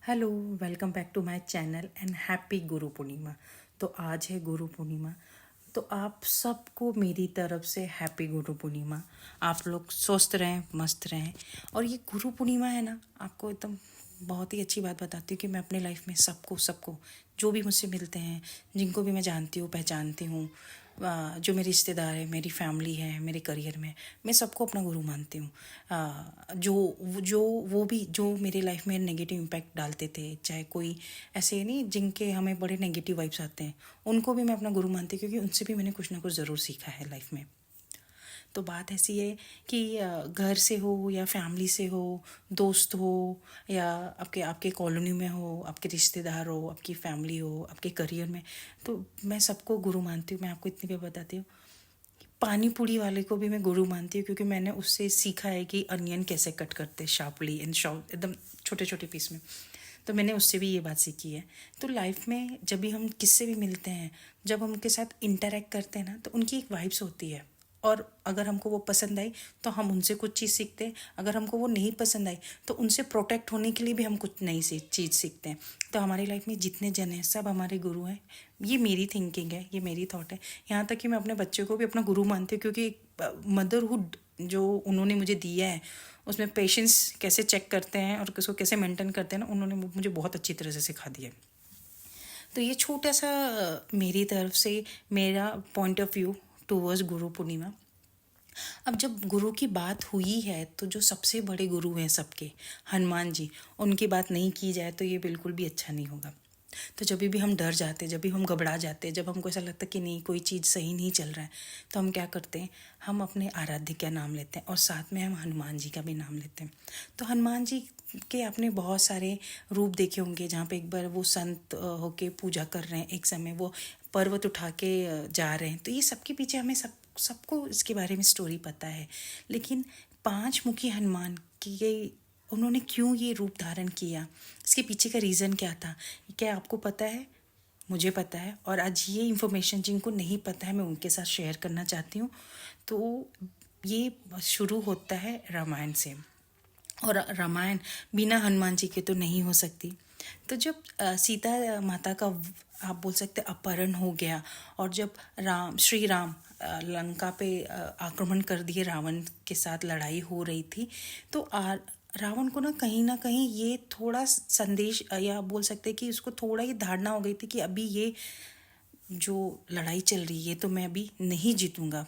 Hello, welcome back to my channel and happy Guru Purnima. तो आज है गुरु पूर्णिमा, तो आप सबको मेरी तरफ से हैप्पी गुरु पूर्णिमा। आप लोग स्वस्थ रहें, मस्त रहें। और ये गुरु पूर्णिमा है ना, आपको एकदम बहुत ही अच्छी बात बताती हूँ कि मैं अपने लाइफ में सबको सबको जो भी मुझसे मिलते हैं, जिनको भी मैं जानती हूँ, पहचानती हूँ, जो मेरे रिश्तेदार हैं, मेरी फैमिली है, मेरे करियर में, मैं सबको अपना गुरु मानती हूँ। जो जो वो भी जो मेरे लाइफ में नेगेटिव इम्पैक्ट डालते थे, चाहे कोई ऐसे नहीं जिनके हमें बड़े नेगेटिव वाइब्स आते हैं, उनको भी मैं अपना गुरु मानती हूँ, क्योंकि उनसे भी मैंने कुछ ना कुछ ज़रूर सीखा है लाइफ में। तो बात ऐसी है कि घर से हो या फैमिली से हो, दोस्त हो या आपके आपके कॉलोनी में हो, आपके रिश्तेदार हो, आपकी फैमिली हो, आपके करियर में, तो मैं सबको गुरु मानती हूँ। मैं आपको इतनी बात बताती हूँ, पानी पूरी वाले को भी मैं गुरु मानती हूँ, क्योंकि मैंने उससे सीखा है कि अनियन कैसे कट करते शार्पली एंड शॉर्प, एकदम छोटे छोटे पीस में। तो मैंने उससे भी ये बात सीखी है। तो लाइफ में जब भी हम किससे भी मिलते हैं, जब हम उनके साथ इंटरेक्ट करते हैं ना, तो उनकी एक वाइब्स होती है। और अगर हमको वो पसंद आई तो हम उनसे कुछ चीज़ सीखते हैं, अगर हमको वो नहीं पसंद आई तो उनसे प्रोटेक्ट होने के लिए भी हम कुछ नई सी चीज़ सीखते हैं। तो हमारी लाइफ में जितने जन हैं सब हमारे गुरु हैं। ये मेरी थिंकिंग है, ये मेरी थॉट है। यहाँ तक कि मैं अपने बच्चे को भी अपना गुरु मानती हूँ, क्योंकि मदरहुड जो उन्होंने मुझे दिया है, उसमें पेशेंस कैसे चेक करते हैं और उसको कैसे मेंटेन करते हैं ना, उन्होंने मुझे बहुत अच्छी तरह से सिखा दिया है। तो ये छोटा सा मेरी तरफ से मेरा point of view towards Guru Purnima. अब जब गुरु की बात हुई है, तो जो सबसे बड़े गुरु हैं सबके, हनुमान जी, उनकी बात नहीं की जाए तो ये बिल्कुल भी अच्छा नहीं होगा। तो जब भी हम डर जाते, जब भी हम घबरा जाते, जब हमको ऐसा लगता है कि नहीं कोई चीज़ सही नहीं चल रहा है, तो हम क्या करते हैं, हम अपने आराध्य का नाम लेते हैं और साथ में हम हनुमान जी का भी नाम लेते हैं। तो हनुमान जी के आपने बहुत सारे रूप देखे होंगे, जहाँ पे एक बार वो संत होके पूजा कर रहे हैं, एक समय वो पर्वत उठा के जा रहे हैं। तो ये सबके पीछे हमें सबको इसके बारे में स्टोरी पता है। लेकिन पांच मुखी हनुमान की उन्होंने क्यों ये रूप धारण किया, इसके पीछे का रीज़न क्या था, क्या आपको पता है? मुझे पता है, और आज ये इन्फॉर्मेशन जिनको नहीं पता है मैं उनके साथ शेयर करना चाहती हूँ। तो ये शुरू होता है रामायण से, और रामायण बिना हनुमान जी के तो नहीं हो सकती। तो जब सीता माता का आप बोल सकते अपहरण हो गया, और जब श्री राम लंका पे आक्रमण कर दिए, रावण के साथ लड़ाई हो रही थी, तो रावण को ना कहीं ये थोड़ा संदेश या बोल सकते कि उसको थोड़ा ही धारणा हो गई थी कि अभी ये जो लड़ाई चल रही है तो मैं अभी नहीं जीतूंगा,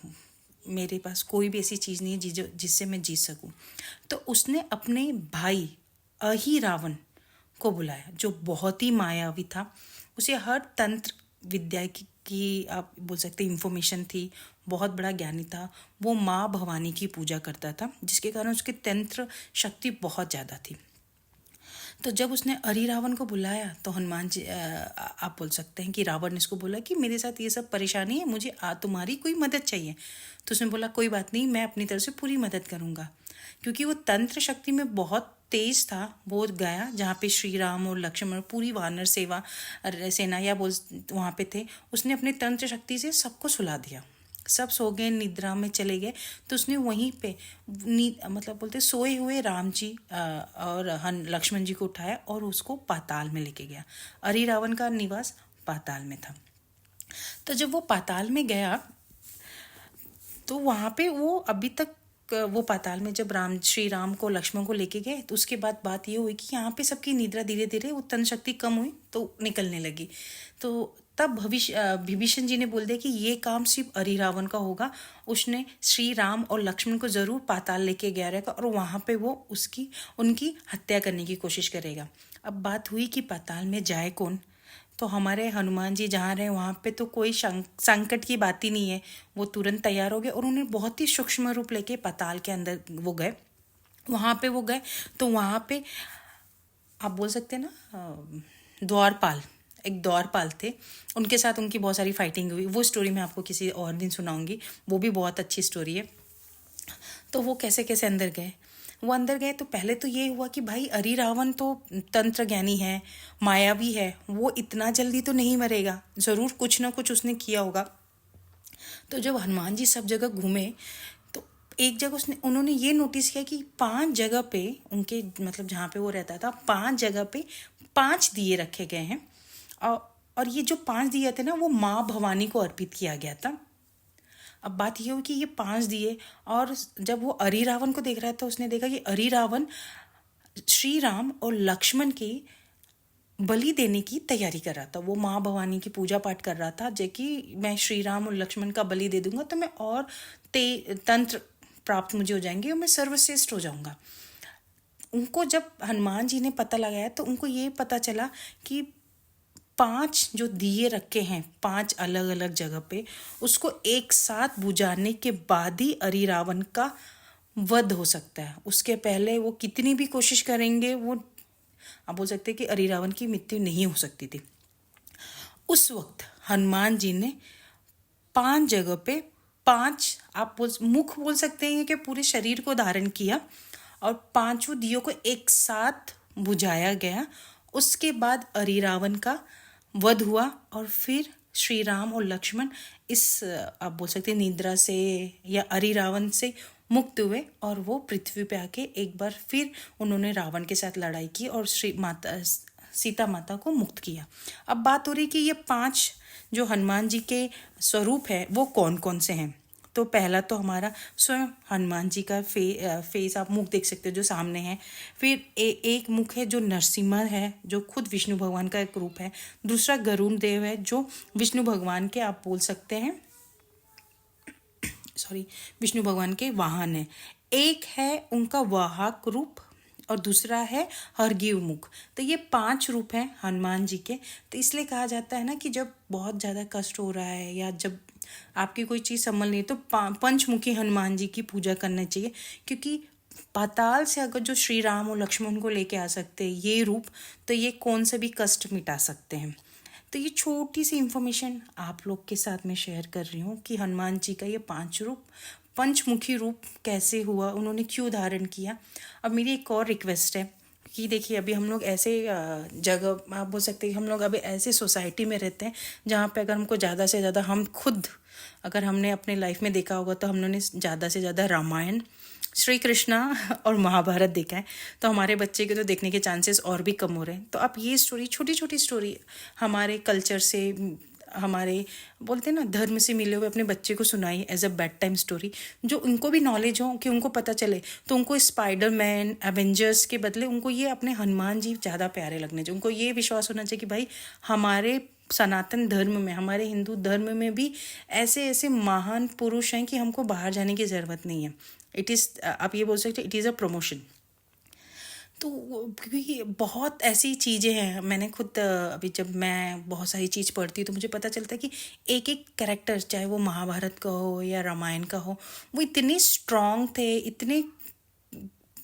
मेरे पास कोई भी ऐसी चीज़ नहीं है जिससे मैं जीत सकूं। तो उसने अपने भाई अहि रावण को बुलाया, जो बहुत ही मायावी था। उसे हर तंत्र विद्या की आप बोल सकते इन्फॉर्मेशन थी, बहुत बड़ा ज्ञानी था। वो माँ भवानी की पूजा करता था, जिसके कारण उसकी तंत्र शक्ति बहुत ज़्यादा थी। तो जब उसने अरी रावण को बुलाया, तो हनुमान जी आप बोल सकते हैं कि रावण ने इसको बोला कि मेरे साथ ये सब परेशानी है, मुझे तुम्हारी कोई मदद चाहिए। तो उसने बोला कोई बात नहीं, मैं अपनी तरफ से पूरी मदद करूँगा। क्योंकि वो तंत्र शक्ति में बहुत तेज था, वो गया जहाँ पे श्री राम और लक्ष्मण पूरी वानर सेना या बोल वहाँ पे थे। उसने अपने तंत्र शक्ति से सबको सुला दिया, सब सो गए, निद्रा में चले गए। तो उसने वहीं पे मतलब बोलते सोए हुए राम जी और लक्ष्मण जी को उठाया और उसको पाताल में लेके गया। अरि रावण का निवास पाताल में था। तो जब वो पाताल में गया, तो वहाँ पे वो अभी तक वो पाताल में जब श्री राम को लक्ष्मण को लेके गए, तो उसके बाद बात ये हुई कि यहाँ पे सबकी निद्रा धीरे धीरे वो तन शक्ति कम हुई तो निकलने लगी। तो तब विभीषण जी ने बोल दिया कि ये काम सिर्फ अरि रावण का होगा, उसने श्री राम और लक्ष्मण को जरूर पाताल लेके गया रहेगा और वहाँ पे वो उनकी हत्या करने की कोशिश करेगा। अब बात हुई कि पाताल में जाए कौन, तो हमारे हनुमान जी जहाँ रहे वहाँ पे तो कोई संकट की बात ही नहीं है। वो तुरंत तैयार हो गए और उन्हें बहुत ही सूक्ष्म रूप लेके पाताल के अंदर वो गए। वहाँ पे वो गए तो वहाँ पे आप बोल सकते हैं ना द्वारपाल, एक द्वारपाल थे, उनके साथ उनकी बहुत सारी फाइटिंग हुई। वो स्टोरी मैं आपको किसी और दिन सुनाऊंगी, वो भी बहुत अच्छी स्टोरी है। तो वो कैसे कैसे अंदर गए, वो अंदर गए तो पहले तो ये हुआ कि भाई अरि रावण तो तंत्र ज्ञानी है, मायावी है, वो इतना जल्दी तो नहीं मरेगा, ज़रूर कुछ ना कुछ उसने किया होगा। तो जब हनुमान जी सब जगह घूमे, तो एक जगह उन्होंने ये नोटिस किया कि 5 जगह पे उनके मतलब जहाँ पे वो रहता था, 5 जगह पे 5 दिए रखे गए हैं। और ये जो 5 दिए थे ना, वो माँ भवानी को अर्पित किया गया था। अब बात ये हुई कि ये 5 दिए, और जब वो अरी रावण को देख रहा था, उसने देखा कि अरी रावण श्री राम और लक्ष्मण की बलि देने की तैयारी कर रहा था। वो माँ भवानी की पूजा पाठ कर रहा था, जो कि मैं श्री राम और लक्ष्मण का बलि दे दूंगा तो मैं और तंत्र प्राप्त मुझे हो जाएंगे और मैं सर्वश्रेष्ठ हो जाऊंगा। उनको जब हनुमान जी ने पता लगाया तो उनको ये पता चला कि 5 जो दिए रखे हैं 5 अलग अलग जगह पे, उसको एक साथ बुझाने के बाद ही अरी रावण का वध हो सकता है। उसके पहले वो कितनी भी कोशिश करेंगे, वो आप बोल सकते हैं कि अरी रावण की मृत्यु नहीं हो सकती थी। उस वक्त हनुमान जी ने 5 जगह पे 5 आप मुख बोल सकते हैं कि पूरे शरीर को धारण किया और 5 दियों को एक साथ बुझाया गया। उसके बाद अरी रावण का वध हुआ और फिर श्री राम और लक्ष्मण इस आप बोल सकते हैं निद्रा से या अरी रावण से मुक्त हुए और वो पृथ्वी पे आके एक बार फिर उन्होंने रावण के साथ लड़ाई की और सीता माता को मुक्त किया। अब बात हो रही कि ये 5 जो हनुमान जी के स्वरूप है वो कौन कौन से हैं। तो पहला तो हमारा स्वयं हनुमान जी का फेस आप मुख देख सकते हो जो सामने है। फिर एक मुख है जो नरसिम्हा है, जो खुद विष्णु भगवान का एक रूप है। दूसरा गरुड़ देव है, जो विष्णु भगवान के आप बोल सकते हैं विष्णु भगवान के वाहन है। एक है उनका वाहक रूप और दूसरा है हरग्रीव मुख। तो ये 5 रूप हैं हनुमान जी के। तो इसलिए कहा जाता है ना कि जब बहुत ज़्यादा कष्ट हो रहा है या जब आपकी कोई चीज़ संभल नहीं तो पंचमुखी हनुमान जी की पूजा करना चाहिए, क्योंकि पाताल से अगर जो श्री राम और लक्ष्मण को लेके आ सकते हैं ये रूप, तो ये कौन से भी कष्ट मिटा सकते हैं। तो ये छोटी सी इन्फॉर्मेशन आप लोग के साथ मैं शेयर कर रही हूँ कि हनुमान जी का ये 5 रूप, पंचमुखी रूप कैसे हुआ, उन्होंने क्यों धारण किया। अब मेरी एक और रिक्वेस्ट है कि देखिए अभी हम लोग ऐसे जगह आप बोल सकते हैं हम लोग अभी ऐसे सोसाइटी में रहते हैं जहाँ पे अगर हमको ज़्यादा से ज़्यादा हम खुद अगर हमने अपने लाइफ में देखा होगा तो हमने ज़्यादा से ज़्यादा रामायण, श्री कृष्णा और महाभारत देखा है। तो हमारे बच्चे के तो देखने के चांसेस और भी कम हो रहे हैं। तो आप ये स्टोरी, छोटी छोटी स्टोरी हमारे कल्चर से, हमारे बोलते हैं ना धर्म से मिले हुए अपने बच्चे को सुनाई as a bedtime story, जो उनको भी नॉलेज हो कि उनको पता चले। तो उनको स्पाइडरमैन, एवेंजर्स के बदले उनको ये अपने हनुमान जी ज़्यादा प्यारे लगने चाहिए। उनको ये विश्वास होना चाहिए कि भाई हमारे सनातन धर्म में, हमारे हिंदू धर्म में भी ऐसे ऐसे महान पुरुष हैं कि हमको बाहर जाने की ज़रूरत नहीं है। इट इज़ आप ये बोल सकते इट इज़ अ प्रमोशन। तो क्योंकि बहुत ऐसी चीज़ें हैं, मैंने खुद अभी जब मैं बहुत सारी चीज़ पढ़ती हूँ तो मुझे पता चलता है कि एक एक कैरेक्टर, चाहे वो महाभारत का हो या रामायण का हो, वो इतने स्ट्रांग थे, इतने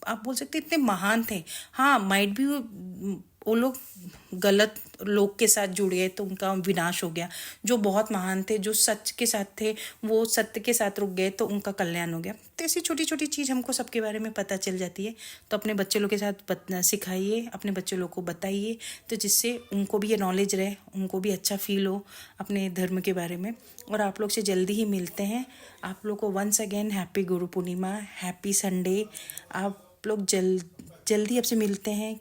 आप बोल सकते इतने महान थे। हाँ, माइट भी वो लोग गलत लोग के साथ जुड़ गए तो उनका विनाश हो गया। जो बहुत महान थे, जो सच के साथ थे, वो सत्य के साथ रुक गए तो उनका कल्याण हो गया। तो ऐसी छोटी छोटी चीज़ हमको सबके बारे में पता चल जाती है। तो अपने बच्चे लोग के साथ सिखाइए, अपने बच्चे लोग को बताइए, तो जिससे उनको भी ये नॉलेज रहे, उनको भी अच्छा फील हो अपने धर्म के बारे में। और आप लोग से जल्दी ही मिलते हैं। आप लोग को वंस अगेन हैप्पी गुरु पूर्णिमा, हैप्पी संडे। आप लोग जल्दी आपसे मिलते हैं।